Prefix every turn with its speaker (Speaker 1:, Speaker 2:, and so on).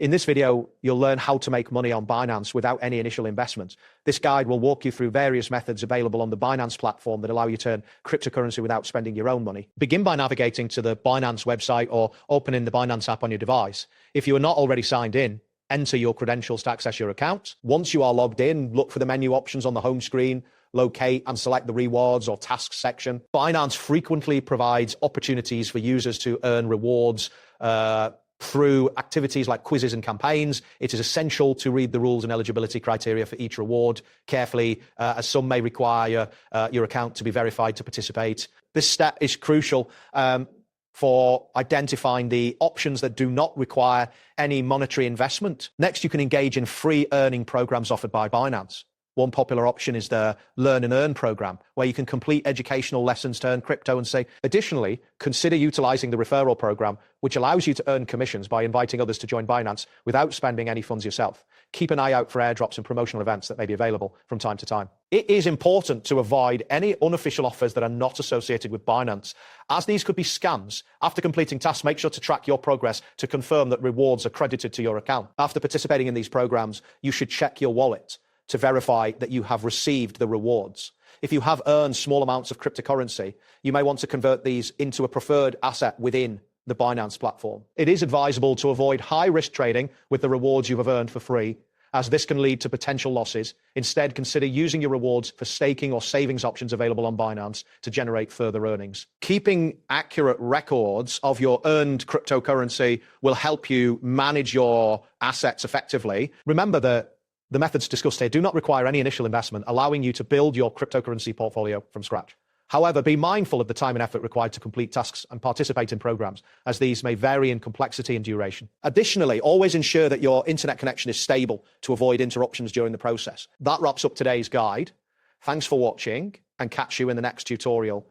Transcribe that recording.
Speaker 1: In this video, you'll learn how to make money on Binance without any initial investment. This guide will walk you through various methods available on the Binance platform that allow you to earn cryptocurrency without spending your own money. Begin by navigating to the Binance website or opening the Binance app on your device. If you are not already signed in, enter your credentials to access your account. Once you are logged in, look for the menu options on the home screen, locate and select the rewards or tasks section. Binance frequently provides opportunities for users to earn rewards through activities like quizzes and campaigns. It is essential to read the rules and eligibility criteria for each reward carefully, as some may require your account to be verified to participate. This step is crucial for identifying the options that do not require any monetary investment. Next, you can engage in free earning programs offered by Binance. One popular option is the Learn and Earn program, where you can complete educational lessons to earn cryptocurrency. Additionally, consider utilizing the referral program, which allows you to earn commissions by inviting others to join Binance without spending any funds yourself. Keep an eye out for airdrops and promotional events that may be available from time to time. It is important to avoid any unofficial offers that are not associated with Binance, as these could be scams. After completing tasks, make sure to track your progress to confirm that rewards are credited to your account. After participating in these programs, you should check your wallet to verify that you have received the rewards. If you have earned small amounts of cryptocurrency, you may want to convert these into a preferred asset within the Binance platform. It is advisable to avoid high-risk trading with the rewards you have earned for free, as this can lead to potential losses. Instead, consider using your rewards for staking or savings options available on Binance to generate further earnings. Keeping accurate records of your earned cryptocurrency will help you manage your assets effectively. Remember that the methods discussed here do not require any initial investment, allowing you to build your cryptocurrency portfolio from scratch. However, be mindful of the time and effort required to complete tasks and participate in programs, as these may vary in complexity and duration. Additionally, always ensure that your internet connection is stable to avoid interruptions during the process. That wraps up today's guide. Thanks for watching, and catch you in the next tutorial.